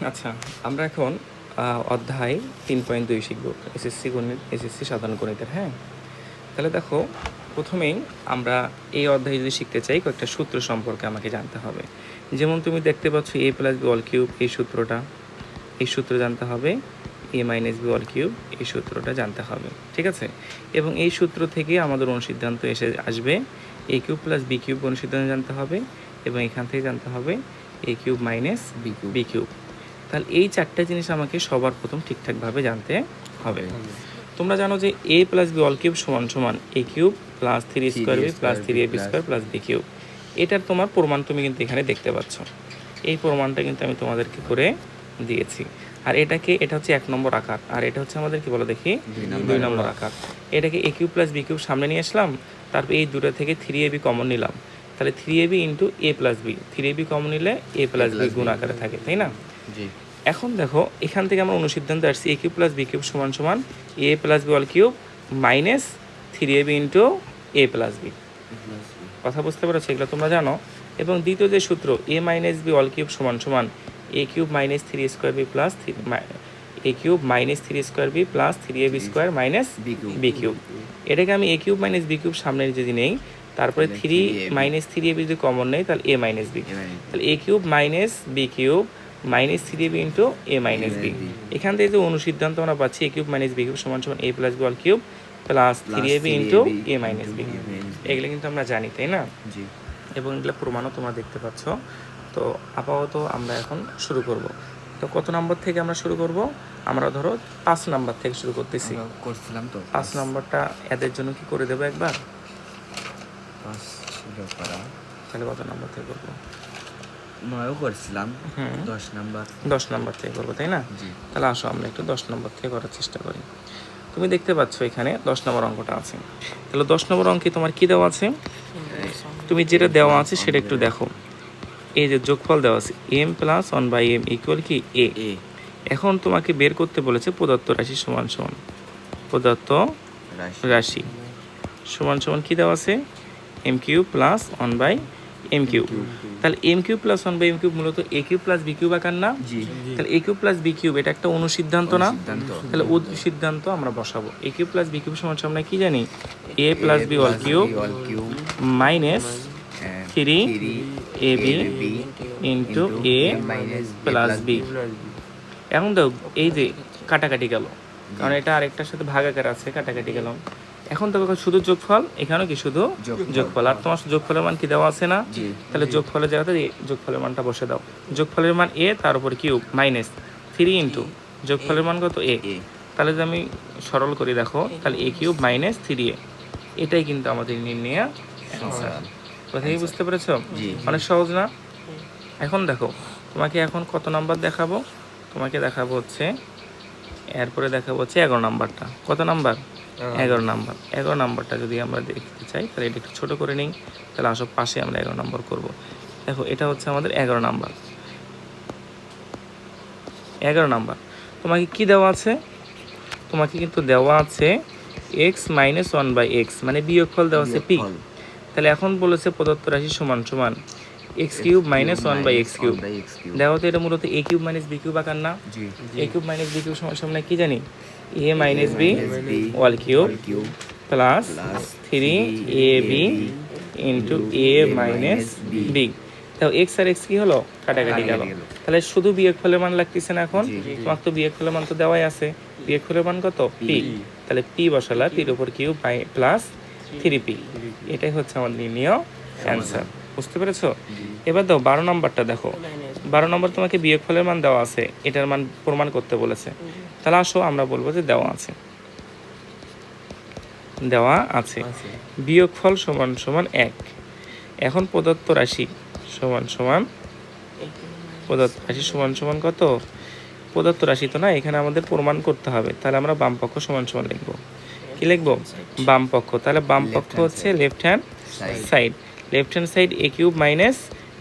আচ্ছা, আমরা এখন অধ্যায় 3.2 শিখব, এসএসসি গণিত, এসএসসি সাধারণ গণিতের। হ্যাঁ, তাহলে দেখো, প্রথমেই আমরা এই অধ্যায়ে যদি শিখতে চাই, কয়েকটা সূত্র সম্পর্কে আমাকে জানতে হবে। যেমন তুমি দেখতে পাচ্ছ a plus B all cube, এই সূত্রটা, এই সূত্র জানতে হবে। a minus B all cube, এই সূত্রটা জানতে হবে, ঠিক আছে? এবং এই সূত্র থেকে আমাদের অনুসিদ্ধান্ত আসবে a cube plus B cube, অনুসিদ্ধান্ত জানতে হবে। এবং এখান থেকে জানতে হবে a cube minus B cube. তাহলে এই চারটা জিনিস আমাকে সবার প্রথম ঠিকঠাকভাবে জানতে হবে। তোমরা জানো যে a plus B all cube সমান সমান a cube plus 3 square b plus 3ab square plus B cube. এটার তোমার প্রমাণ তুমি কিন্তু এখানে দেখতে পাচ্ছ। এই প্রমাণটা কিন্তু আমি তোমাদেরকে করে দিয়েছি। আর এটা হচ্ছে 1 নম্বর আকার, আর এটা হচ্ছে আমাদের কি বলো দেখি 2 নম্বর আকার। এটাকে a cube plus B cube সামনে নিয়ে আসলাম, তারপর এই দুটো থেকে 3ab কমন নিলাম, তাহলে 3ab into a plus b, 3ab common নিলে a প্লাস বি গুণ আকারে থাকে, তাই না? এখন দেখো, এখান থেকে আমরা অনুসিদ্ধান্ত আসছি a cube plus B cube সমান সমান a plus B all cube minus 3ab into a plus b. কথা বুঝতে পারছো? এগুলো তোমরা জানো। এবং দ্বিতীয় যে সূত্র a minus B all cube সমান সমান a cube minus 3 square b plus a cube minus 3 square b plus 3ab square minus B cube. এটাকে আমি a cube minus B cube সামনে যদি নেই, তারপরে 3 মাইনাস 3ab যদি কমন নেই, তাহলে a মাইনাস বি, তাহলে a cube minus B cube minus 3ab into a minus b. এখান থেকে যে অনুসিদ্ধান্ত আমরা পাচ্ছি a cube minus B cube সমান সমান a plus B all cube plus 3ab into a minus b. এগুলো কিন্তু আমরা জানি, তাই না? এবং এগুলো প্রমাণও তোমরা দেখতে পাচ্ছ। তো আপাতত আমরা এখন শুরু করব। তো কত নম্বর থেকে আমরা শুরু করব? আমরা ধরো 5 নম্বর থেকে শুরু করতেছি। করছিলাম তো 5 নম্বরটা এদের জন্য কি করে দেবো একবার? তাহলে কত নম্বর থেকে করবো? 9 করছিলাম, 10 নম্বর থেকে করবো, তাই না? তাহলে আসো আমরা একটু 10 নম্বর থেকে করার চেষ্টা করি। তুমি দেখতে পাচ্ছ এখানে 10 নম্বর অঙ্কটা আছে। তাহলে 10 নম্বর অঙ্কে তোমার কি দেওয়া আছে? তুমি যেটা দেওয়া আছে সেটা একটু দেখো। এই যে যোগফল দেওয়া আছে m প্লাস 1/m ইকুয়াল কি a। এখন তোমাকে বের করতে বলেছে প্রদত্ত রাশি সমান সমান, প্রদত্ত রাশি সমান সমান কি দেওয়া আছে? m cube plus 1/m cube. তাহলে m cube plus 1/m cube মূলত a cube plus b cube আকার না? তাহলে a cube plus b cube এটা একটা অনুসিদ্ধান্ত না? তাহলে অনুসিদ্ধান্ত আমরা বসাবো। a cube plus b cube সমান আমরা কি জানি? a plus b all cube minus 3ab into a plus b। এখন দেখো, এই যে কাটাকাটি গেল, কারণ এটা আরেকটার সাথে ভাগাকার আছে, কাটাকাটি গেলাম। এখন দেখো শুধু যোগফল, এখানেও কি শুধু যোগফল। আর তোমার যোগফলের মান কি দেওয়া আছে না? তাহলে যোগফলের জায়গাতে যোগফলের মানটা বসে দাও। যোগফলের মান a, তার উপর কিউব মাইনাস 3 ইন্টু যোগফলের মান কত? a। তাহলে যদি আমি সরল করি দেখো, তাহলে a কিউব মাইনাস 3a, এটাই কিন্তু আমাদের নির্ণয় অ্যান্সার। কথা কি বুঝতে পেরেছ? অনেক সহজ না? এখন দেখো, তোমাকে এখন কত নাম্বার দেখাবো? তোমাকে দেখাবো হচ্ছে, এরপরে দেখাবো হচ্ছে 11 নাম্বারটা। কত নাম্বার? 11 নাম্বার। 11 নাম্বারটা যদি আমরা দেখতে চাই, তাহলে এটা একটু ছোটো করে নিই। তাহলে আসো পাশে আমরা 11 নাম্বার করব। দেখো, এটা হচ্ছে আমাদের 11 নাম্বার। 11 নাম্বার তোমাকে কি দেওয়া আছে? তোমাকে কিন্তু দেওয়া আছে x মাইনাস 1/x, মানে বিয়োগফল দেওয়া আছে p। তাহলে এখন বলেছে প্রদত্ত রাশি সমান সমান x cube minus 1/x cube. দেখো তো, এটা মূলত a cube minus b cube আকার না? a cube minus b cube সমান সমান কি জানি? a minus b all cube plus 3ab into a minus b। তাও x আর x কি হলো? কাটাকাটি গেল। তাহলে শুধু বিয়োগফলের মান লাগতেছে না? এখন তোমার তো বিয়োগফলের মান তো দেওয়াই আছে। বিয়োগফলের মান কত? p। তাহলে p বসালা, p এর উপর কিউব প্লাস 3p। এটাই হচ্ছে আমার নির্ণয় অ্যান্সার। বুঝতে পেরেছো? এবার দাও 12 নম্বরটা দেখো। 12 নম্বর তোমাকে বিয়োগফলের মান দেওয়া আছে, এটার মান প্রমাণ করতে বলেছে। তাহলে আসো আমরা বলবো যে দেওয়া আছে, দেওয়া আছে বিয়োগফল সমান সমান 1। এখন প্রদত্ত রাশি সমান সমান, প্রদত্ত রাশি সমান সমান কত? প্রদত্ত রাশি তো না, এখানে আমাদের প্রমাণ করতে হবে। তাহলে আমরা বাম পক্ষ সমান সমান লিখবো। কি লিখবো? বাম পক্ষ। তাহলে বাম পক্ষ হচ্ছে left hand side. Left hand side a cube minus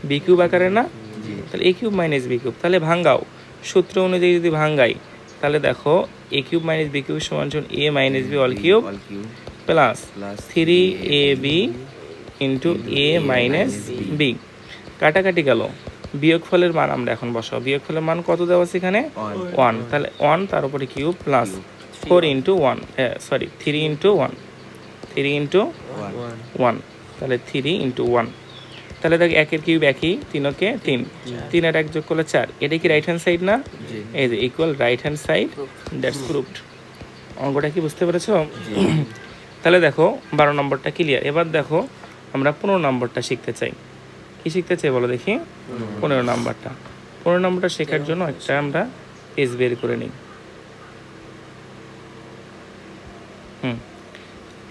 b cube আকারে না? তাহলে a cube minus b cube. তাহলে ভাঙ্গাও, সূত্র অনুযায়ী যদি ভাঙ্গাই, তাহলে দেখো a cube minus b cube সমান সমান a minus b all cube plus 3ab into a minus b। কাটাকাটি গেল, বিয়োগফলের মান আমরা এখন বসাবো। বিয়োগফলের মান কত দেওয়া আছে এখানে? 1। তাহলে 1 তার উপরে cube plus 4 into 1, sorry 3 into 1, 3 into 1, তাহলে 3 ইন্টু 1। তাহলে দেখ একের কিউব একই, 3 কে 3, 3 আর 1 যোগ করলে 4। এটা কি রাইট হ্যান্ড সাইড না? এই যে equal right hand side, that's proved. অঙ্কটা কি বুঝতে পেরেছো? তাহলে দেখো 12 নম্বরটা ক্লিয়ার। এবার দেখো আমরা 15 নম্বরটা শিখতে চাই। কি শিখতে চাই বলো দেখি? 15 নম্বরটা। 15 নম্বরটা শেখার জন্য একটা আমরা পেজ বের করে নিই।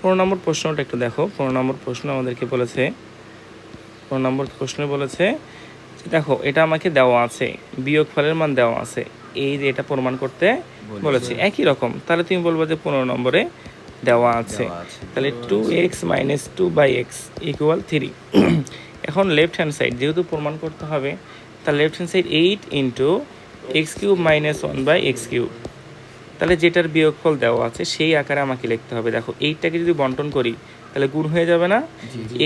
15 নম্বর প্রশ্নটা একটু দেখো। 15 নম্বর প্রশ্ন আমাদেরকে বলেছে, 15 নম্বর প্রশ্নে বলেছে দেখো এটা আমাকে দেওয়া আছে, বিয়োগফলের মান দেওয়া আছে, এই যে এটা প্রমাণ করতে বলেছে একই রকম। তাহলে তুমি বলবো যে 15 নম্বরে দেওয়া আছে, তাহলে 2x মাইনাস 2/x ইকুয়াল 3। এখন লেফট হ্যান্ড সাইড যেহেতু প্রমাণ করতে হবে, তাহলে left hand side 8 into x cube minus 1/x cube. তাহলে যেটার বিয়োগফল দেওয়া আছে সেই আকারে আমাকে লিখতে হবে। দেখো 8টাকে যদি বন্টন করি তাহলে গুণ হয়ে যাবে না?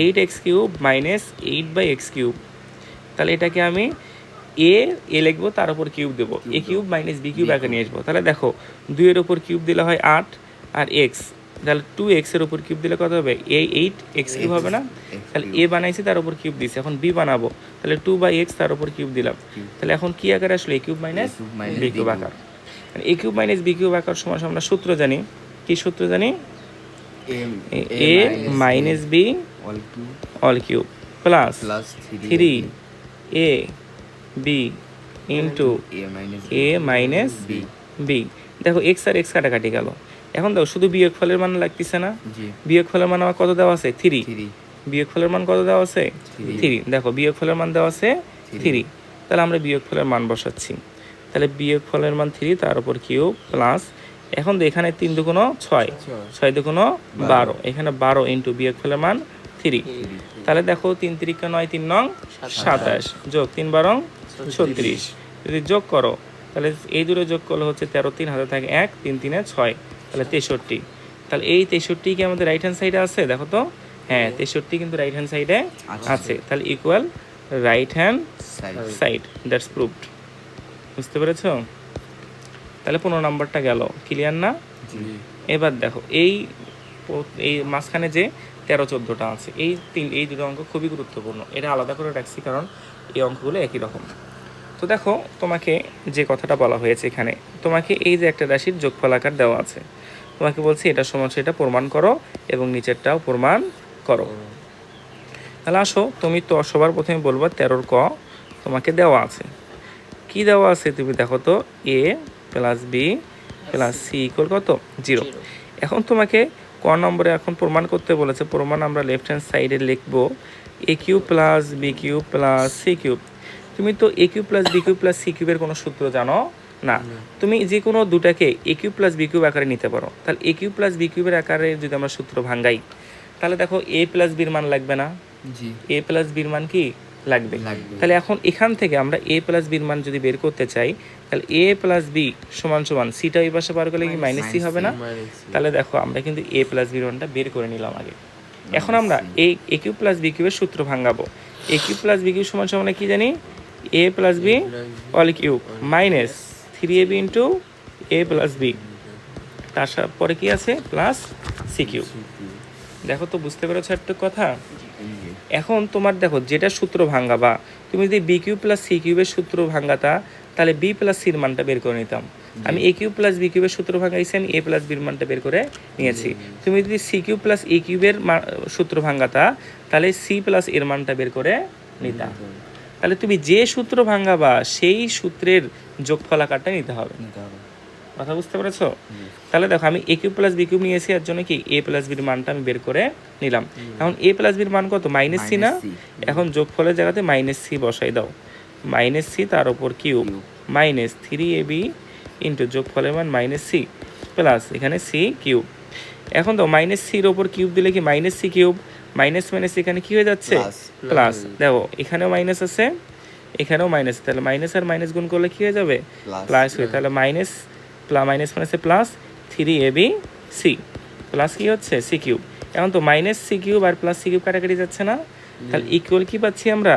8x cube minus 8/x cube. তাহলে এটাকে আমি এ লিখবো, তার উপর কিউব দেবো, এ কিউব মাইনাস বি কিউব আগে নিয়ে আসবো। তাহলে দেখো 2 এর উপর কিউব দিলে হয় 8 আর এক্স, তাহলে 2x এর উপর কিউব দিলে কত হবে? 8x কিউব হবে না? তাহলে এ বানাইছি তার উপর কিউব দিছি, এখন বি বানাবো, তাহলে 2/x তার উপর কিউব দিলাম। তাহলে এখন কি আকারে আসলে? A cube minus B cube আকার। A cube minus B cube আকার সমান আমরা সূত্র জানি। কি সূত্র জানি? A minus B all cube plus 3 A B into A minus B. দেখো এক্স আর এক্স কাটাকাটি গেল। এখন দেখো শুধু বিয়োগফলের মান লাগতেছে না? বিয়োগফলের মান আমার কত দেওয়া আছে? 3। বিয়োগফলের মান কত দেওয়া আছে? 3। দেখো বিয়োগফলের মান দেওয়া আছে 3। তাহলে আমরা বিয়োগফলের মান বসাচ্ছি। তাহলে বিয়োগফলের মান 3 তার উপর কিউব প্লাস, এখন এখানে 3 দুগুণ 6, 6 দুগুণ 12, এখানে 12 ইন্টু বিয়োগফলের মান 3। তাহলে দেখো 3 3 9, 3 9 27 যোগ 3 12 36। যদি যোগ করো তাহলে এই দুটো যোগ করলে হচ্ছে 13, 3 হাতে থাকে 1, 3 3 6, তাহলে 63। তাহলে এই 63 কি আমাদের রাইট হ্যান্ড সাইডে আছে? দেখো তো, হ্যাঁ 63 কিন্তু রাইট হ্যান্ড সাইডে আছে। তাহলে equal right hand side, that's proved. বুঝতে পেরেছো? তাহলে 15 নম্বরটা গেল, ক্লিয়ার না? এবার দেখো এই মাঝখানে যে 13 14টা আছে, এই দুটো অঙ্ক খুবই গুরুত্বপূর্ণ। এটা আলাদা করে রাখছি কারণ এই অঙ্কগুলো একই রকম। তো দেখো তোমাকে যে কথাটা বলা হয়েছে এখানে, তোমাকে এই যে একটা রাশির যোগফল আকার দেওয়া আছে, তোমাকে বলছি এটা সমান সেটা প্রমাণ করো এবং নিচেরটাও প্রমাণ করো। তাহলে আসো, তুমি তো সবার প্রথমে বলবা 13 ক তোমাকে দেওয়া আছে। কি দেওয়া আছে তুমি দেখো তো, A plus B plus C equal কত? 0। এখন তোমাকে ক নম্বরে এখন প্রমাণ করতে বলেছে। প্রমাণ আমরা লেফট হ্যান্ড সাইডে লিখবো A cube plus B cube plus C cube. তুমি তো A cube plus B cube plus C কিউবের কোনো সূত্র জানো না। তুমি যে কোনো দুটাকে A cube plus B cube আকারে নিতে পারো। তাহলে এ কিউব প্লাস বি কিউবের আকারে যদি আমরা সূত্র ভাঙ্গাই, তাহলে দেখো এ প্লাস বির মান লাগবে না? এ প্লাস বির মান কি লাগবে? তাহলে এখন এখান থেকে আমরা এ প্লাস বির মান যদি বের করতে চাই, তাহলে এ প্লাস বি সমান সমান সিটা ওই পাশে বার করলে কি মাইনাস সি হবে না? তাহলে দেখো আমরা কিন্তু এ প্লাস বির মানটা বের করে নিলাম আগে। এখন আমরা এই এ কিউব প্লাস বি কিউবের সূত্র ভাঙাবো। A cube plus B cube সমান সমান কি জানি? A plus B all cube minus 3ab into A plus B, তারপরে কি আছে? Plus C cube. দেখো তো বুঝতে পেরেছো একটু কথা? এখন তোমার দেখো যেটা সূত্র ভাঙাবা, তুমি যদি বি কিউব প্লাস সি কিউবের সূত্র ভাঙাতা, তাহলে বি প্লাস সির মানটা বের করে নিতাম। আমি এ কিউব প্লাস বি কিউবের সূত্র ভাঙাইছেন, এ প্লাস বির মানটা বের করে নিয়েছি। তুমি যদি সি কিউব প্লাস এ কিউবের সূত্র ভাঙাতা, তাহলে সি প্লাস এর মানটা বের করে নিতাম। তাহলে তুমি যে সূত্র ভাঙাবা সেই সূত্রের যোগফল আকারটা নিতে হবে। কথা বুঝতে পেরেছো? তাহলে দেখো আমি এ কিউব প্লাস বি কিউব নিয়েছি, এর জন্য কি এ প্লাস বির মানটা আমি বের করে নিলাম। এখন এ প্লাস বির মান কত? মাইনাস সি না? এখন যোগফলের জায়গাতে মাইনাস সি বসাই দাও। মাইনাস সি তার উপর কিউব মাইনাস 3ab ইন্টু যোগফলের মান মাইনাস সি প্লাস এখানে সি কিউব। এখন তো মাইনাস সির ওপর কিউব দিলে কি minus c cube, minus minus এখানে কি হয়ে যাচ্ছে? প্লাস। দেখো এখানেও মাইনাস আছে, এখানেও মাইনাস, তাহলে মাইনাস আর মাইনাস গুণ করলে কি হয়ে যাবে? প্লাস হয়ে। তাহলে মাইনাস মাইনাস মাইনাসে প্লাস 3ab সি প্লাস কি হচ্ছে? C cube. এখন তো মাইনাস সি কিউব আর প্লাস সি কিউব কাটাকাটি যাচ্ছে না? তাহলে ইকুয়াল কি পাচ্ছি আমরা?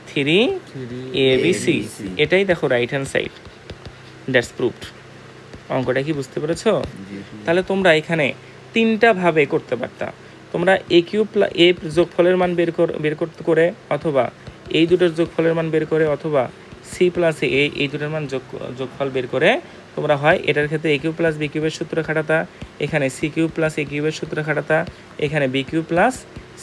3ABC, এটাই দেখো right hand side, that's proved. অঙ্কটা কি বুঝতে পেরেছো? তাহলে তোমরা এখানে তিনটা ভাবে করতে পারতা। তোমরা এ কিউব এ যোগফলের মান বের করতে করে, অথবা এই দুটোর যোগফলের মান বের করে, অথবা সি প্লাস এ এই দুটোর মান যোগফল বের করে তোমরা হয় এটার ক্ষেত্রে এ কিউব প্লাস বি কিউবের সূত্র খাটাতা, এখানে সি কিউব প্লাস এ কিউবের সূত্র খাটাতা, এখানে বি কিউব প্লাস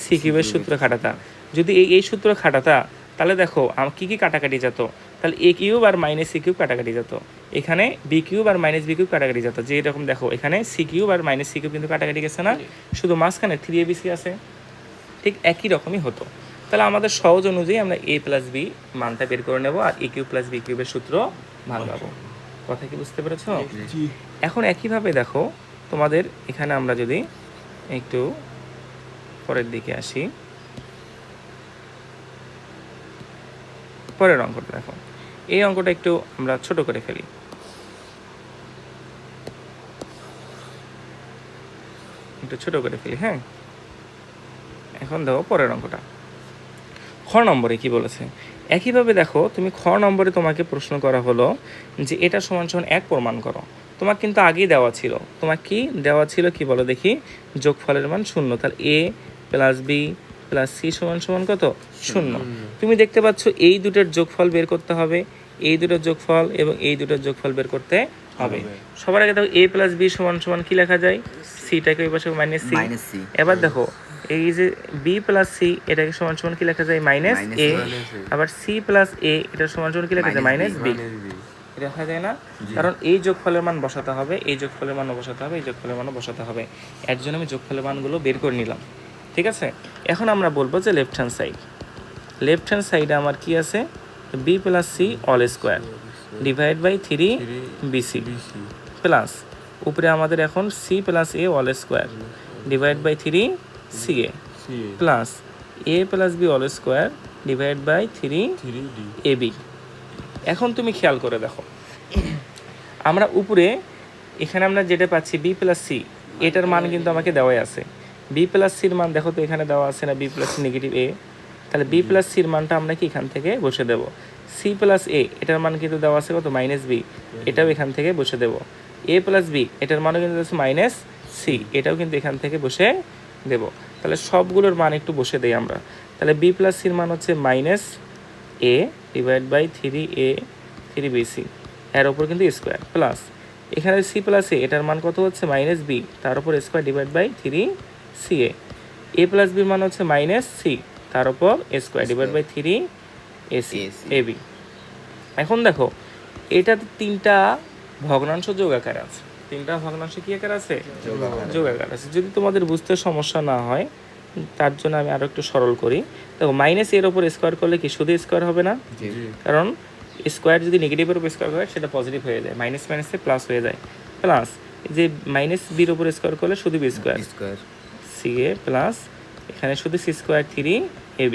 সি কিউবের সূত্র খাটাতা। যদি এই সূত্র খাটাতা তাহলে দেখো কী কী কাটাকাটি যেত, তাহলে এ কিউব আর মাইনাস সি কিউব কাটাকাটি যেত, এখানে বি কিউব আর মাইনাস বি কিউব কাটাকাটি যেত। যে এরকম দেখো এখানে সি কিউব আর মাইনাস সি কিউব কিন্তু কাটাকাটি গেছে না, শুধু মাঝখানে 3ABC আছে, ঠিক একই রকমই হতো। তাহলে আমাদের সহজ অনুযায়ী আমরা এ প্লাস বি মানটা বের করে নেব আর এ কিউব প্লাস বি কিউবের সূত্র ভাঙাবো। কথা কি বুঝতে পেরেছো? এখন একইভাবে দেখো তোমাদের এখানে আমরা যদি একটু পরের দিকে আসি, পরের অঙ্কটা দেখো, এই অঙ্কটা একটু আমরা ছোট করে ফেলি। একটু ছোট করে ফেলি, হ্যাঁ। এখন দেখো পরের অঙ্কটা, খ নম্বরে কি বলেছে। একইভাবে দেখো তুমি খ নম্বরে তোমাকে প্রশ্ন করা হলো যে এটা সমান সমান 1 প্রমাণ করো। তোমার কিন্তু আগেই দেওয়া ছিল, তোমার কি দেওয়া ছিল কি বলো দেখি, যোগফলের মান 0, তাহলে এ প্লাস বি প্লাস সি সমান সমান কত, 0। তুমি দেখতে পাচ্ছ এই দুটোর যোগফল বের করতে হবে, এই দুটোর যোগফল এবং এই দুটোর যোগফল বের করতে হবে। সবার আগে দেখো এ প্লাস বি সমান সমান কি লেখা যায়, সিটাকে ওই পাশে মাইনাস সি। এবার দেখো এই যে বি প্লাস সি এটাকে সমান সমান কি লেখা যায়, মাইনাস এ। আবার সি প্লাস এ এটা সমান সমান কি লেখা যায়, মাইনাস বি। লেখা যায় না, কারণ এই যোগফলের মান বসাতে হবে, এই যোগফলের মানও বসাতে হবে, এই যোগফলের মানও বসাতে হবে। এর জন্য আমি যোগফলের মানগুলো বের করে নিলাম, ঠিক আছে। এখন আমরা বলবো যে left hand side, left hand সাইডে আমার কি আছে, b plus c all square divide by 3BC plus উপরে আমাদের এখন c plus a all square divide by 3CA plus a plus B all square divide by 3AB। এখন তুমি খেয়াল করে দেখো, আমরা উপরে এখানে আমরা যেটা পাচ্ছি বি প্লাস সি, এটার মান কিন্তু আমাকে দেওয়াই আছে। বি প্লাস সির মান দেখো তো এখানে দেওয়া আছে না, b plus c negative a, তাহলে বি প্লাস সির মানটা আমরা কি এখান থেকে বসে দেব। সি প্লাস এ এটার মান কিন্তু দেওয়া আছে কত, মাইনাস বি, এটাও এখান থেকে বসে দেব। এ প্লাস বি এটার মানও কিন্তু আছে মাইনাস সি, এটাও কিন্তু এখান থেকে বসে দেব। তাহলে সবগুলোর মান একটু বসে দেই আমরা। তাহলে বি প্লাস সির মান হচ্ছে minus A divide by 3BC, এর ওপর কিন্তু স্কোয়ার প্লাস এখানে সি প্লাস এ এটার মান কত হচ্ছে, মাইনাস বি, তার উপর square divide by 3CA। A plus বির মান হচ্ছে মাইনাস সি, তার উপর স্কোয়ার ডিভাইড বাই 3AB। এখন দেখো এটা তিনটা ভগ্নাংশ যোগ আকারে আছে, তিনটা ভগ্নাংশ কি আকার আছে, যোগ আকার আছে। যদি তোমাদের বুঝতে সমস্যা না হয় তার জন্য আমি আরো একটু সরল করি। দেখো মাইনাস এর উপর স্কোয়ার করলে কি শুধু স্কোয়ার হবে না, কারণ স্কোয়ার যদি নেগেটিভের উপর স্কোয়ার হয় সেটা পজিটিভ হয়ে যায়, মাইনাস মাইনাসে প্লাস হয়ে যায়। প্লাস যে মাইনাস বির উপর স্কোয়ার করলে শুধু বি স্কোয়ার CA প্লাস এখানে শুধু সি স্কোয়ার 3AB।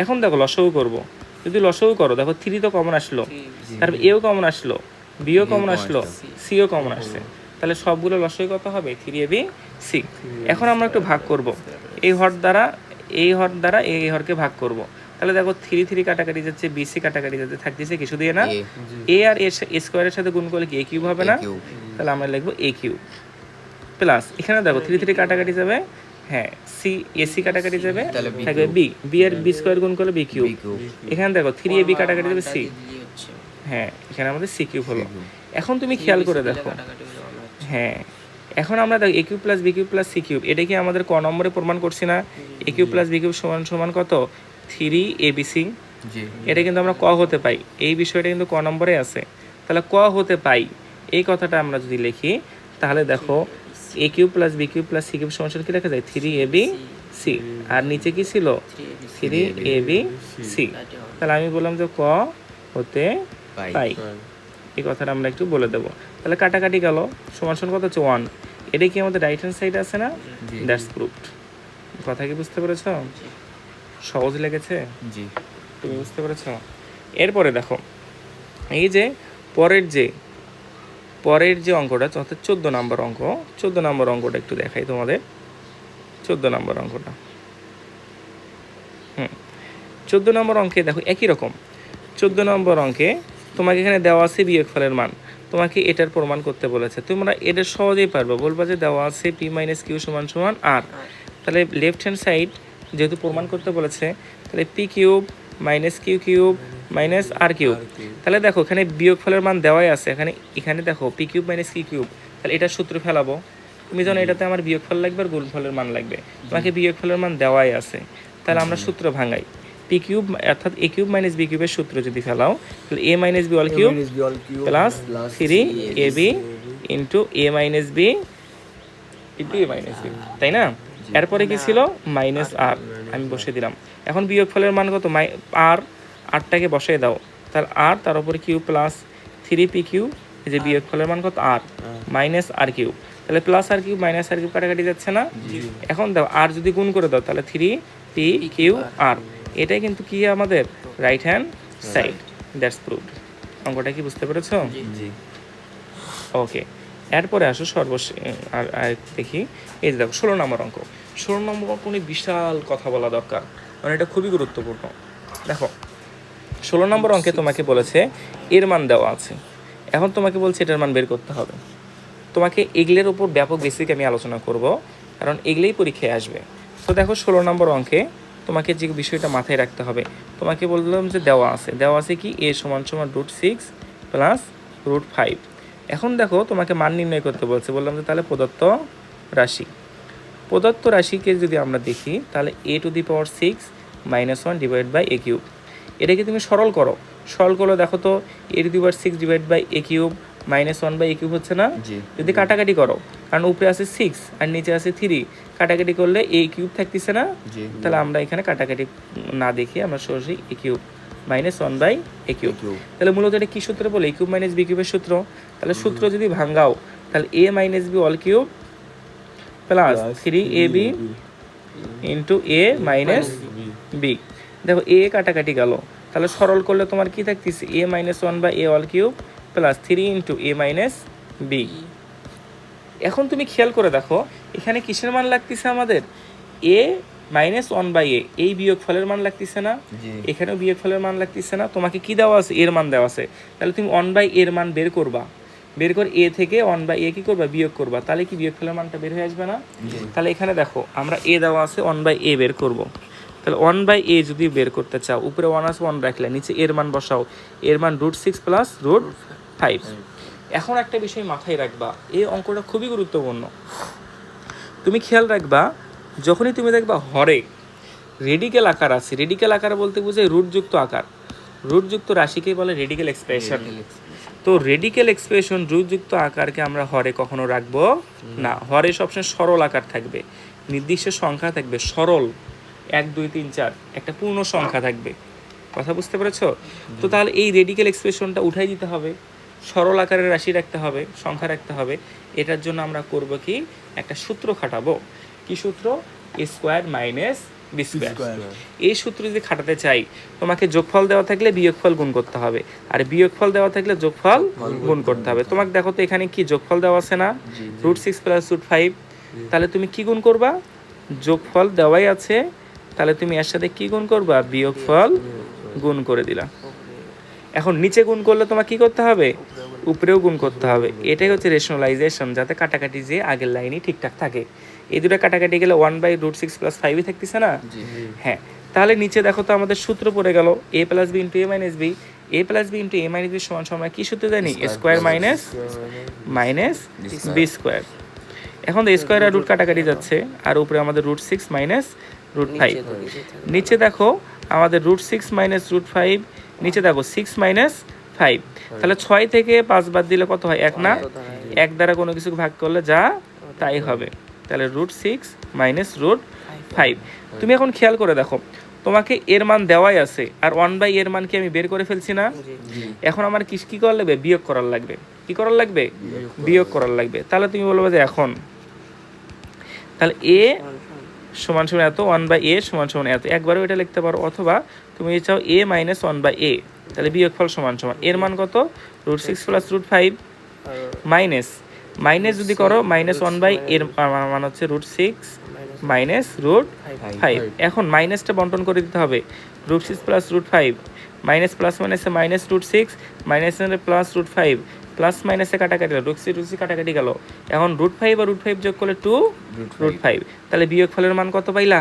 এখন দেখো লসাগু করবো, যদি লসাগু করো দেখো 3 তো কমন আসলো, তারপর এও কমন আসলো, বিও কমন আসলো, সিও কমন আসছে, তাহলে সবগুলো লসাগু কত হবে, 3ABC। এখন আমরা একটু ভাগ করব, এই হর দ্বারা এই হর দ্বারা এই হরকে ভাগ করব। তাহলে দেখো 3 কাটাকাটি যাচ্ছে, BC কাটাকাটি যাচ্ছে, থাকতেছে কিছু দিয়ে না, এ আর এ স্কোয়ারের সাথে গুণ করলে কি এ কিউব হবে না, তাহলে আমরা লিখবো এ কিউব প্লাস এখানে দেখো 3 কাটাকাটি যাবে, হ্যাঁ সি এসি কাটাকাটি যাবে, থাকবে বি আর বি স্কোয়ার গুণ করলে বি কিউব। এখানে দেখো 3AB কাটাকাটি যাবে সি, হ্যাঁ এখানে আমাদের সি কিউব হলো। এখন তুমি খেয়াল করে দেখো, হ্যাঁ এখন আমরা দেখো A cube plus B cube plus C cube, এটা কি আমাদের ক নম্বরে প্রমাণ করছি না, A cube plus B cube সমান সমান কত, 3ABC। এটা কিন্তু আমরা ক হতে পাই, এই বিষয়টা কিন্তু ক নম্বরে আছে। তাহলে ক হতে পাই এই কথাটা আমরা যদি লিখি তাহলে দেখো A cube plus B cube plus C cube সমান কি লেখা যায়, 3ABC, আর নিচে কি ছিল 3ABC। তাহলে আমি বললাম যে ক হতে পাই, এই কথাটা আমরা একটু বলে দেবো। তাহলে কাটাকাটি গেল, সমান সমান কত হচ্ছে 1, এটা কি আমাদের রাইট হ্যান্ড সাইডে আছে না, দ্যাটস প্রুভড। কথা কি বুঝতে পেরেছ, সহজ লেগেছে, তুমি বুঝতে পেরেছ। এরপরে দেখো এই যে পরের যে অঙ্কটা অর্থাৎ 14 নম্বর অঙ্ক, 14 নম্বর অঙ্কটা একটু দেখাই তোমাদের। 14 নম্বর অঙ্কটা, 14 নম্বর অঙ্কে দেখো একই রকম। 14 নম্বর অঙ্কে তোমাকে এখানে দেওয়া আছে বিয়োগফলের মান, তোমাকে এটার প্রমাণ করতে বলেছে। তোমরা এটা সহজেই পারবে, বলবা যে দেওয়া আছে পি মাইনাস কিউ সমান সমান আর, তাহলে লেফট হ্যান্ড সাইড যেহেতু প্রমাণ করতে বলেছে, তাহলে P cube minus Q cube minus R cube. তাহলে দেখো এখানে বিয়োগফলের মান দেওয়াই আছে, এখানে দেখো P cube minus Q cube, তাহলে এটা সূত্র ফেলাবো। তুমি জানো এটাতে আমার বিয়োগফল লাগবে আর গুণফলের মান লাগবে, তোমাকে বিয়োগফলের মান দেওয়াই আছে, তাহলে আমরা সূত্র ভাঙাই। পি কিউব অর্থাৎ এ কিউব মাইনাস বি কিউবের সূত্র যদি ফেলাও, তাহলে A minus B all cube plus 3ab into A minus B into A minus B, তাই না? এরপরে কি ছিল মাইনাস আর, আমি বসিয়ে দিলাম। এখন বিয়োগফলের মান কত? আর, আরটাকে বসিয়ে দাও, তাহলে আর তার উপরে কিউ প্লাস 3p কিউ, এই যে বিয়োগফলের মান কত আর মাইনাস আর কিউ, তাহলে প্লাস আর কিউ মাইনাস আর কিউ কাটাকাটি যাচ্ছে না? এখন দাও আর যদি গুণ করে দাও তাহলে 3p কিউ আর, এটাই কিন্তু কি আমাদের right hand side. That's proved. অঙ্কটা কি বুঝতে পেরেছো? ওকে, এরপরে আসো আর দেখি, এই যে দেখো 16 নম্বর অঙ্ক। 16 নম্বর অঙ্ক নিয়ে বিশাল কথা বলা দরকার, মানে এটা খুবই গুরুত্বপূর্ণ। দেখো 16 নম্বর অঙ্কে তোমাকে বলেছে এর মান দেওয়া আছে, এখন তোমাকে বলছে এটার মান বের করতে হবে। তোমাকে এগুলোর উপর ব্যাপক বেসিক আমি আলোচনা করব, কারণ এগুলোই পরীক্ষায় আসবে। তো দেখো 16 নম্বর অঙ্কে তোমাকে যে বিষয়টা মাথায় রাখতে হবে, তোমাকে বললাম যে দেওয়া আছে কি এ সমান সমান √6 প্লাস √5। এখন দেখো তোমাকে মান নির্ণয় করতে বলছে, বললাম যে তাহলে প্রদত্ত রাশিকে যদি আমরা দেখি, তাহলে a⁶ - 1 divide by a cube. এটাকে তুমি সরল করো, দেখো তো a⁶ divide by a cube -1 by a cube হচ্ছে না? যদি কাটাকাটি করো, কারণ উপরে আছে 6 আর নিচে আছে 3, কাটাকাটি করলে a কিউব থাকতেছে না? তাহলে আমরা এখানে কাটাকাটি না দেখি, আমরা সরাসরি a cube -1 by a cube. তাহলে মূলত এটা কি সূত্র বলে? a কিউব মাইনাস b কিউবের সূত্র। তাহলে সূত্র যদি ভাঙাও, তাহলে a minus b all cube plus 3ab into a minus b। দেখো a কাটাকাটি গেল, তাহলে সরল করলে তোমার কি থাকতেছে? a -1 by a all cube plus 3 into a minus b। এখন তুমি খেয়াল করে দেখো এখানে কিসের মান লাগতেছে আমাদের? a -1 বাই a, এই বিয়োগফলের মান লাগতেছে না? এখানেও বিয়োগফলের মান লাগতেছে না? তোমাকে কি দেওয়া আছে? এর মান দেওয়া আছে, তাহলে তুমি 1 বাই এর মান বের করবা, বের করে a থেকে 1 বাই a কি করবা? বিয়োগ করবা, তাহলে কি বিয়োগফলের মানটা বের হয়ে আসবে না? তাহলে এখানে দেখো আমরা a দেওয়া আছে 1 বাই a বের করব, তাহলে 1 বাই a যদি বের করতে চাও, উপরে 1 আছে 1 রাখলে, নিচে এর মান বসাও, এর মান √6 প্লাস √5। এখন একটা বিষয় মাথায় রাখবা, এই অঙ্কটা খুবই গুরুত্বপূর্ণ। তুমি খেয়াল রাখবা, যখনই তুমি দেখবা হরে রেডিক্যাল আকার আছে, রেডিক্যাল আকার বলতে বোঝায় রুটযুক্ত আকার, রুটযুক্ত রাশিকেই বলে রেডিক্যাল এক্সপ্রেশন। তো রেডিক্যাল এক্সপ্রেশন রুটযুক্ত আকারকে আমরা হরে কখনো রাখবো না, হরে সবসময় সরল আকার থাকবে, নির্দিষ্ট সংখ্যা থাকবে, সরল 1 2 3 4 একটা পূর্ণ সংখ্যা থাকবে। কথা বুঝতে পেরেছো? তো তাহলে এই রেডিক্যাল এক্সপ্রেশনটা উঠাই দিতে হবে, সরল আকারের রাশি রাখতে হবে, সংখ্যা রাখতে হবে। এটার জন্য আমরা করব কি, একটা সূত্র খাটাবো। কি সূত্র? a square minus b square. এই সূত্র যদি খাটাতে চাই, তোমাকে যোগফল দেওয়া থাকলে বিয়োগফল গুণ করতে হবে, আর বিয়োগফল দেওয়া থাকলে যোগফল গুণ করতে হবে। তোমাকে দেখো তো এখানে কি যোগফল দেওয়া আছে না? √6 প্লাস √5, তাহলে তুমি কি গুণ করবা? যোগফল দেওয়াই আছে, তাহলে তুমি এর সাথে কি গুণ করবা? বিয়োগফল গুণ করে দিলা। এখন নিচে গুণ করলে তোমার কি করতে হবে? উপরেও গুণ করতে হবে। এটাই হচ্ছে রেশনালাইজেশন, যাতে কাটাকাটি যে আগের লাইনই ঠিকঠাক থাকে। এই দুটো কাটাকাটি গেলে 1 বাই √6 প্লাস 5ই থাকতেছে না? হ্যাঁ, তাহলে নিচে দেখো তো আমাদের সূত্র পড়ে গেল a plus b into a minus b। a plus b into a minus b সমান সমান কি সূত্র জানি? a square minus b square. এখন a স্কয়ার আর রুট কাটাকাটি যাচ্ছে, আর উপরে আমাদের √6 মাইনাস √5। নিচে দেখো আমাদের √6 মাইনাস √5, নিচে দেখো 6 মাইনাস 5। তাহলে 6 থেকে 5 বাদ দিলে কত হয়? 1 না? 1 দ্বারা কোনো কিছু ভাগ করলে যা তাই হবে, তাহলে √6 মাইনাস √5। তুমি এখন খেয়াল করে দেখো, তোমাকে এর মান দেওয়াই আছে, আর 1 বাই এর মান কি আমি বের করে ফেলছি না? এখন আমার কি করার লাগবে? বিয়োগ করার লাগবে। কি করার লাগবে? বিয়োগ করার লাগবে। তাহলে তুমি বলবে যে এখন তাহলে a সমান সমান এত, 1 বাই a সমান সমান এত, একবারও এটা লিখতে পারো, অথবা তুমি চাও a মাইনাস 1 বাই a, তাহলে বিয়োগফল সমান সমান এর মান কত? √6 প্লাস √5 মাইনাস যদি করো -1 বাই এর মান হচ্ছে √6 মাইনাস √5। এখন মাইনাসটা বন্টন করে দিতে হবে, root six plus root five, minus plus মাইনাসে minus root six, minus plus root five, plus মাইনাসে কাটাকাটি গেল, রুট সি কাটাকাটি গেল। এখন রুট ফাইভ আর রুট ফাইভ যোগ করলে টু রুট ফাইভ। তাহলে বিয়োগফলের মান কত পাইলা?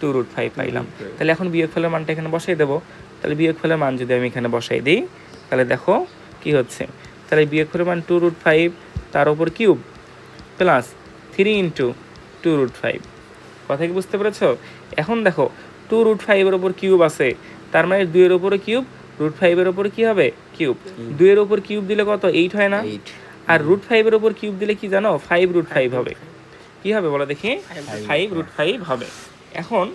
2√5 পাইলাম। তাহলে এখন বিয়োগফলের মানটা এখানে বসাই দেবো। তাহলে বিয়োগফলের মান যদি আমি এখানে বসাই দিই, তাহলে দেখো কি হচ্ছে। তাহলে বিয়োগফলের মান 2√5 তার উপর কিউব প্লাস 3 ইন্টু 2√5। কথা কি বুঝতে পেরেছো? এখন দেখো 2√5 এর ওপর কিউব আছে, তার মানে 2 এর ওপরে কিউব, √5 এর ওপর কি হবে? কিউব। 2 এর ওপর কিউব দিলে কত? 8 হয় না? আর √5 এর ওপর কিউব দিলে কি জানো? 5√5 হবে। কি হবে বলো দেখি? 5√5 হবে। এখন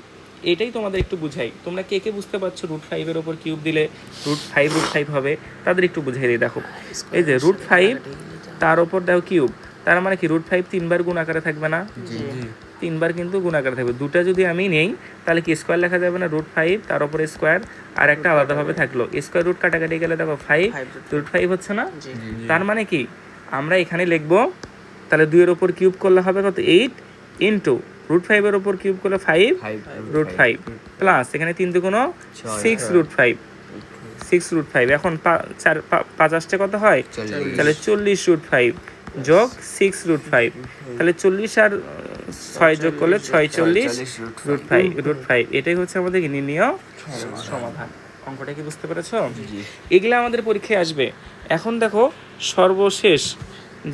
এটাই তোমাদের একটু বুঝাই, তোমরা কে কে বুঝতে পারছো √5 এর ওপর কিউব দিলে √5 হবে, তাদের একটু বুঝাই দিই। দেখো এই যে √5 তার ওপর দেখো কিউব, তার মানে কি √5 তিনবার গুণ আকারে থাকবে না? তিনবার কিন্তু গুণ আকারে থাকবে। দুটা যদি আমি নেই তাহলে কি স্কোয়ার লেখা যাবে না? √5 তার উপরে স্কোয়ার, আর একটা আলাদাভাবে থাকলো স্কোয়ার রুট কাটাকাটি গেলে দেখো 5 √5 হচ্ছে না? তার মানে কি আমরা এখানে লিখবো, তাহলে 2 এর ওপর কিউব করলে হবে কত? 8 ইন্টু √5 এর ওপর কিউব করলে 5√5 প্লাস এখানে 3 দুগুণ 6√5 এখন 5 আসছে কত হয়? তাহলে 40√5 যোগ 6√5, তাহলে 40 আর 6 যোগ করলে 46√5। এটাই হচ্ছে আমাদের নির্ণীয় সমাধান। অঙ্কটা কি বুঝতে পেরেছো? এগুলা আমাদের পরীক্ষায় আসবে। এখন দেখো সর্বশেষ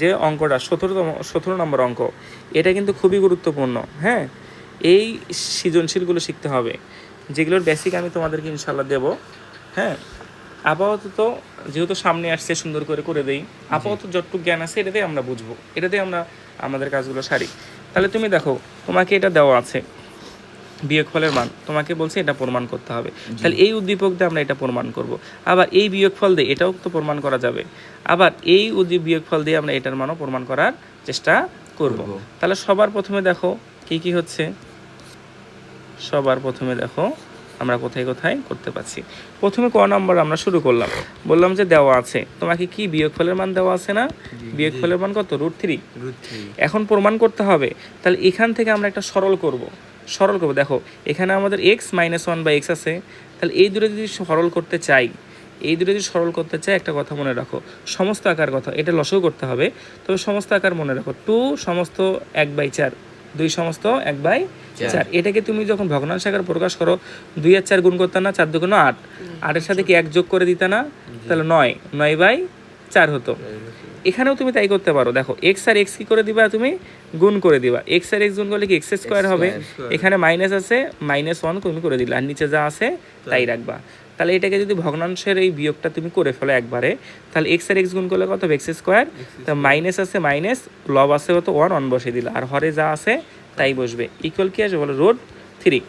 যে অঙ্কটা 17 নম্বর অঙ্ক, এটা কিন্তু খুবই গুরুত্বপূর্ণ। হ্যাঁ, এই সৃজনশীলগুলো শিখতে হবে, যেগুলোর বেসিক আমি তোমাদেরকে ইনশাল্লাহ দেবো। হ্যাঁ, আপাতত যেহেতু সামনে আসছে সুন্দর করে দেই, আপাতত যতটুকু জ্ঞান আছে এটাতেই আমরা বুঝবো, এটাতেই আমরা আমাদের কাজগুলো সারি। তাহলে তুমি দেখো তোমাকে এটা দেওয়া আছে বিয়োগফলের মান, তোমাকে বলছে এটা প্রমাণ করতে হবে। তাহলে এই উদ্দীপক দিয়ে আমরা এটা প্রমাণ করব। আবার এই বিয়োগফল দিয়ে এটাও তো প্রমাণ করা যাবে। আবার এই বিয়োগফল দিয়ে আমরা এটার মানও প্রমাণ করার চেষ্টা করব। তাহলে সবার প্রথমে দেখো কি কি হচ্ছে। সবার প্রথমে দেখো আমরা কোথায় কোথায় করতে পারছি। প্রথমে ক নম্বর আমরা শুরু করলাম, বললাম যে দেওয়া আছে তোমাকে কি বিয়োগফলের মান দেওয়া আছে না? বিয়োগফলের মান কত? √3। এখন প্রমাণ করতে হবে। তাহলে এখান থেকে আমরা একটা সরল করব। দেখো এখানে আমাদের x-1/x আছে। তাহলে এই দূরে যদি সরল করতে চাই, একটা কথা মনে রাখো, সমস্ত আকার কথা, এটা লসও করতে হবে, তবে সমস্ত আকার মনে রাখো। 2 সমস্ত 1/4, 2 সমস্ত 1/4। এটাকে তুমি যখন ভগ্নাংশ আকারে প্রকাশ করো, 2 আর 4 গুণ করতে না, 4 দুগুণ 8, 8-এর সাথে কি 1 যোগ করে দিতে না? তাহলে 9/4 হতো। এখানেও তুমি তাই করতে পারো। দেখো এক্স আর এক্স কি করে দিবা? তুমি গুণ করে দিবা। এক্স আর এক্স গুণ করলে কি এক্স স্কোয়ার হবে। এখানে মাইনাস আছে, -1 তুমি করে দিলা, আর নিচে যা আছে তাই রাখবা। তাহলে এটাকে যদি ভগ্নাংশের এই বিয়োগটা তুমি করে ফেলো একবারে, তাহলে এক্স আর এক্স গুণ করলে কত? X square. তা মাইনাস আছে, মাইনাস, লব আছে কত? 1 বসে দিলা, আর হরে যা আছে তাই বসবে। ইকুয়াল কি আসবে বলো? √3।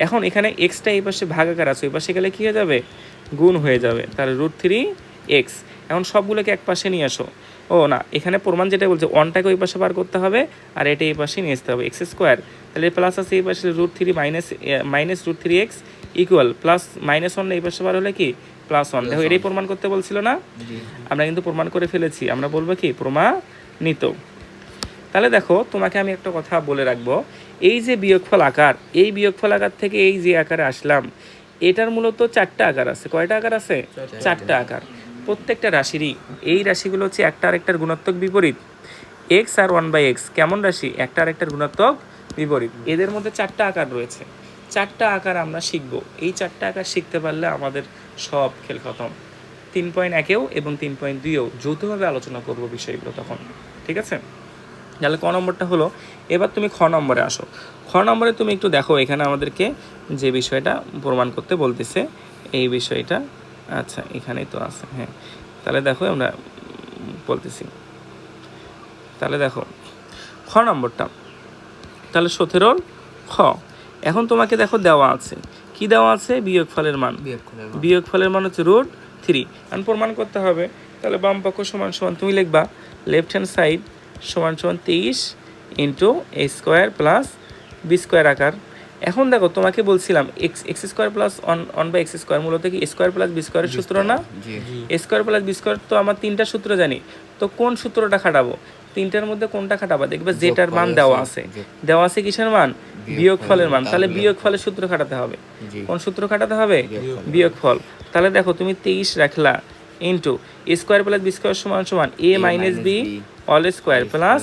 এখন এখানে এক্সটা এই পাশে ভাগাকার আছে, ওই পাশে গেলে কি হয়ে যাবে? গুণ হয়ে যাবে। তাহলে √3x। এখন সবগুলোকে এক পাশে নিয়ে আসো। ও না, এখানে প্রমাণ যেটা বলছে 1টাকে ওই পাশে বার করতে হবে, আর এটা এই পাশে নিয়ে আসতে হবে, এক্স স্কোয়ার। তাহলে প্লাস আছে এই পাশে √3 মাইনাস √3x ইকুয়াল প্লাস -1 এই পাশে বার হলে কি +1। দেখো এটাই প্রমাণ করতে বলছিল না? আমরা কিন্তু প্রমাণ করে ফেলেছি। আমরা বলবো কি? প্রমাণিত। তাহলে দেখো তোমাকে আমি একটা কথা বলে রাখবো, এই যে বিয়োগফল আকার, এই বিয়োগফল আকার থেকে এই যে আকারে আসলাম, এটার মূলত 4টা আকার আছে। কয়টা আকার আছে? 4টা আকার। প্রত্যেকটা রাশিরই এই রাশিগুলো হচ্ছে একটা আরেকটার গুণাত্মক বিপরীত। x আর 1/x কেমন রাশি? একটা আরেকটার গুণাত্মক বিপরীত। এদের মধ্যে 4টা আকার রয়েছে। 4টা আকার আমরা শিখবো। এই 4টা আকার শিখতে পারলে আমাদের সব খেল খতম। 3.1-এও এবং 3.2-এও যৌথভাবে আলোচনা করবো বিষয়গুলো তখন। ঠিক আছে? তাহলে ক নম্বরটা হলো। এবার তুমি খ নম্বরে আসো। খ নম্বরে তুমি একটু দেখো, এখানে আমাদেরকে যে বিষয়টা প্রমাণ করতে বলতেছে, এই বিষয়টা আচ্ছা এখানেই তো আছে। হ্যাঁ, তাহলে দেখো আমরা বলতেছি। তাহলে দেখো খ নম্বরটা, তাহলে 17 খ। এখন তোমাকে দেখো দেওয়া আছে, কি দেওয়া আছে? বিয়োগফলের মান। বিয়োগফলের মান হচ্ছে √3। এখন প্রমাণ করতে হবে। তাহলে বাম পক্ষ সমান সমান তুমি লিখবা লেফট হ্যান্ড সাইড সমান 23 into a square plus B square আকার। এখন দেখো তোমাকে বলছিলাম x square plus 1/x square মূলত কি স্কোয়ার প্লাস বি স্কোয়ারের সূত্র না? এ স্কোয়ার প্লাস বি স্কোয়ার তো আমার 3টা সূত্র জানি, তো কোন সূত্রটা খাটাবো? তিনটার মধ্যে কোনটা খাটাবা, দেখবে যেটার মান দেওয়া আছে কিসের মান, বিয়োগফলের মান। তাহলে বিয়োগফলের সূত্র খাটাতে হবে। কোন সূত্র খাটাতে হবে, বিয়োগফল। তাহলে দেখো তুমি 23 রাখলা into A square plus B square সমান সমান A minus B all square plus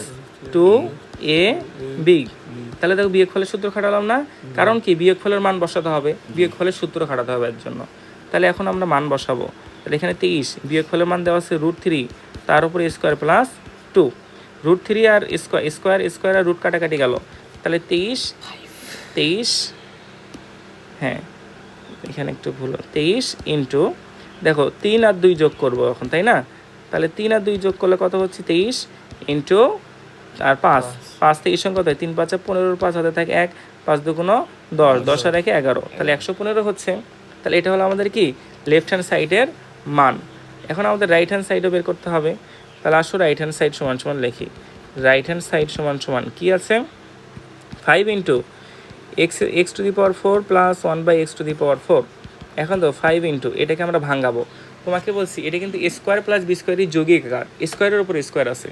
2ab। তাহলে দেখো বিয়োগফলের সূত্র খাটালাম না, কারণ কি বিয়োগফলের মান বসাতে হবে, বিয়োগফলের সূত্র খাটাতে হবে এর জন্য। তাহলে এখন আমরা মান বসাবো। তাহলে এখানে 23, বিয়োগফলের মান দেওয়া আছে √3, তার উপরে স্কোয়ার প্লাস 2, √3 আর স্কোয়ার আর রুট কাটাকাটি গেল। তাহলে 23 হ্যাঁ এখানে একটু ভুল, 23 ইন্টু দেখো 3 আর 2 যোগ করবো এখন, তাই না? তাহলে 3 আর 2 যোগ করলে কত হচ্ছে, 23 ইন্টু আর 5 থেকে কত হয়, 3 5 15, 5 হাতে থাকে 1, 5 2 10, 10 আর 1 11, তাহলে 115 হচ্ছে। তাহলে এটা হলো আমাদের কি লেফট হ্যান্ড সাইডের মান। এখন আমাদের রাইট হ্যান্ড সাইডও বের করতে হবে। তাহলে আসো রাইট হ্যান্ড সাইড সমান সমান লিখি। রাইট হ্যান্ড সাইড সমান সমান কি আছে, 5 into x to the power 4 plus 1/x to the power 4। এখন তো 5 ইন্টু এটাকে আমরা ভাঙাবো। তোমাকে বলছি এটা কিন্তু এ স্কোয়ার প্লাস বি স্কোয়ারই যৌগিক আকার, স্কোয়ারের উপর স্কোয়ার আছে,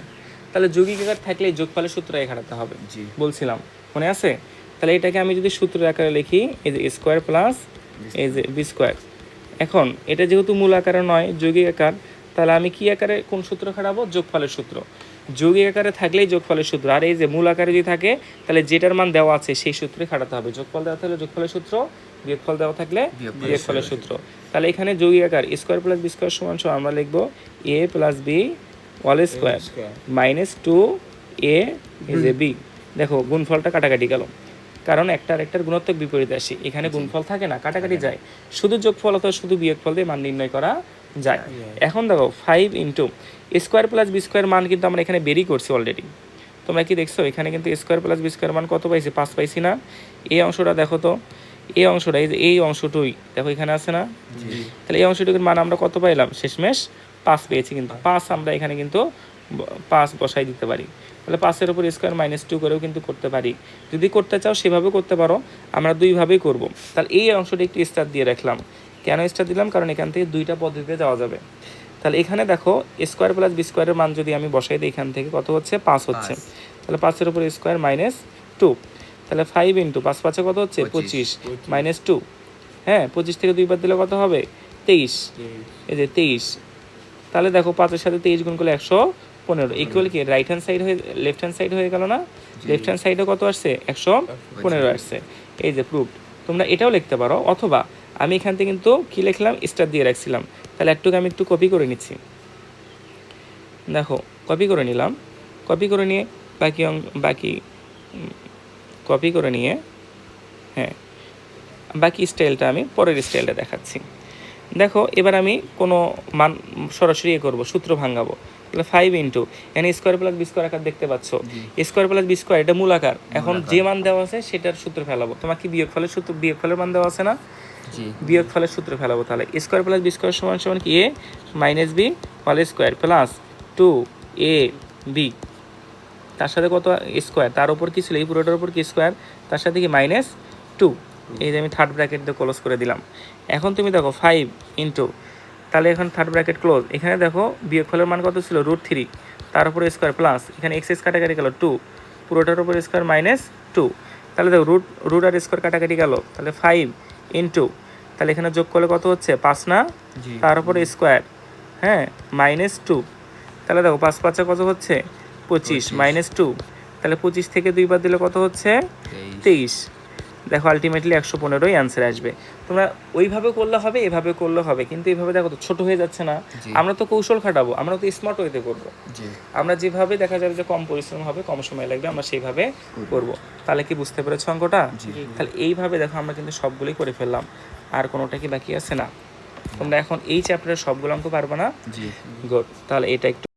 তাহলে যৌগিক আকার থাকলে যোগফলের সূত্র খাটাতে হবে, বলছিলাম মনে আছে? তাহলে এটাকে আমি যদি সূত্রের আকারে লিখি, এই যে স্কোয়ার প্লাস এই যে বি স্কোয়ার। এখন এটা যেহেতু মূল আকারে নয় যৌগিক আকার, তাহলে আমি কি আকারে কোন সূত্র খাটাবো, যোগফলের সূত্র। যৌগিক আকারে থাকলেই যোগফলের সূত্র, আর এই যে মূল আকারে যদি থাকে তাহলে যেটার মান দেওয়া আছে সেই সূত্রে খাটাতে হবে। যোগফল দেওয়া থাকলে যোগফলের সূত্র, বিয়োগফল দেওয়া থাকলে বিয়োগফলের সূত্র। তাহলে এখানে যৌগিক আকার স্কোয়ার প্লাস বি স্কোয়ার সমান সমান আমরা লিখবো a plus B all square minus 2a is a b. দেখো গুণফলটা কাটাকাটি গেল, কারণ একটা আর একটার গুণোত্তক বিপরীত আসে, এখানে গুণফল থাকে না, কাটাকাটি যায়, শুধু যোগফল অথবা শুধু বিয়োগফল দিয়ে মান নির্ণয় করা যায়। এখন দেখো 5 into square plus B square মান কিন্তু আমরা এখানে বেরই করছি অলরেডি। তোমরা কি দেখছো এখানে কিন্তু স্কোয়ার প্লাস বি স্কোয়ার মান কত পাইছি, 5 পাইছি না? এই অংশটা দেখো তো, এই অংশটা এই অংশটুই দেখো এখানে আছে না? তাহলে এই অংশটুকুর মান আমরা কত পাইলাম, শেষমেশ 5 পেয়েছি। কিন্তু 5 আমরা এখানে কিন্তু 5 বসাই দিতে পারি। তাহলে 5-এর উপর স্কোয়ার মাইনাস 2 করেও কিন্তু করতে পারি। যদি করতে চাও সেভাবেও করতে পারো, আমরা দুইভাবেই করব। তাহলে এই অংশটা একটু স্টার দিয়ে রাখলাম। কেন স্টার দিলাম, কারণ এখান থেকে দুইটা পদ্ধতিতে যাওয়া যাবে। তাহলে এখানে দেখো স্কোয়ার প্লাস বি স্কোয়ারের মান যদি আমি বসাই দিই, এখান থেকে কত হচ্ছে, 5 হচ্ছে। তাহলে 5-এর উপর স্কোয়ার মাইনাস 2, তাহলে 5 ইন্টু 5 5 কত হচ্ছে, 25 মাইনাস 2। হ্যাঁ 25 থেকে 2 বাদ দিলে কত হবে, 23। এই যে 23, তাহলে দেখো 5-এর সাথে 23 গুণ করলে 115 ইকুয়াল কি রাইট হ্যান্ড সাইড হয়ে লেফট হ্যান্ড সাইড হয়ে গেল না? লেফট হ্যান্ড সাইডে কত আসছে, 115 আসছে। এই যে প্রুফ। তোমরা এটাও লিখতে পারো, অথবা আমি এখান থেকে কিন্তু কি লিখলাম, স্টার দিয়ে রাখছিলাম। তাহলে আমি একটু কপি করে নিচ্ছি, দেখো কপি করে নিলাম। কপি করে নিয়ে কপি করে নিয়ে হ্যাঁ বাকি স্টাইলটা আমি পরের স্টাইলটা দেখাচ্ছি। দেখো এবার আমি কোনো মান সরাসরি করবো, সূত্র ভাঙাবো। তাহলে 5 ইন্টু এখানে স্কোয়ার প্লাস বি স্কোয়ার আকার দেখতে পাচ্ছ, স্কোয়ার প্লাস বি স্কোয়ার এটা মূল আকার। এখন যে মান দেওয়া আছে সেটার সূত্র ফেলাবো। তোমাকে বিয়োগফলের সূত্র, বিয়োগফলের মান দেওয়া আছে না, বিয়োগফলের সূত্র ফেলাবো। তাহলে স্কোয়ার প্লাস বি স্কোয়ার সমান সমান কি, a minus b whole square plus 2ab, তার সাথে কত স্কোয়ার, তার উপর কি ছিল, এই পুরোটার উপর কি স্কোয়ার, তার সাথে কি মাইনাস 2। এই যে আমি থার্ড ব্র্যাকেট দিয়ে ক্লোজ করে দিলাম। এখন তুমি দেখো 5 ইন্টু, তাহলে এখন থার্ড ব্র্যাকেট ক্লোজ। এখানে দেখো বিয়োগফলের মান কত ছিল, √3, তার উপরে স্কোয়ার প্লাস এখানে এক্স কাটাকাটি গেল 2, পুরোটার উপর স্কোয়ার মাইনাস 2। তাহলে দেখো রুট আর স্কোয়ার কাটাকাটি গেল, তাহলে 5 ইন্টু, তাহলে এখানে যোগ করলে কত হচ্ছে, 5 না, তার উপরে স্কোয়ার হ্যাঁ মাইনাস 2। তাহলে দেখো 5 5 কত হচ্ছে, 25 মাইনাস 2। তাহলে 25 থেকে 2 বাদ দিলে কত হচ্ছে, 23। দেখো আলটিমেটলি 115ই অ্যান্সার আসবে। তোমরা ওইভাবে করলে হবে, এভাবে করলে হবে, কিন্তু এইভাবে দেখো তো ছোট হয়ে যাচ্ছে না। আমরা তো কৌশল খাটাবো, আমরা তো স্মার্ট ওয়েতে করবো। আমরা যেভাবে দেখা যাবে যে কম পরিশ্রম হবে, কম সময় লাগবে, আমরা সেইভাবে করব। তাহলে কি বুঝতে পেরেছো অঙ্কটা? তাহলে এইভাবে দেখো আমরা কিন্তু সবগুলোই করে ফেললাম, আর কোনোটা কি বাকি আছে না? তোমরা এখন এই চ্যাপ্টারের সবগুলো অঙ্ক পারবে না? গুড, তাহলে এটা একটু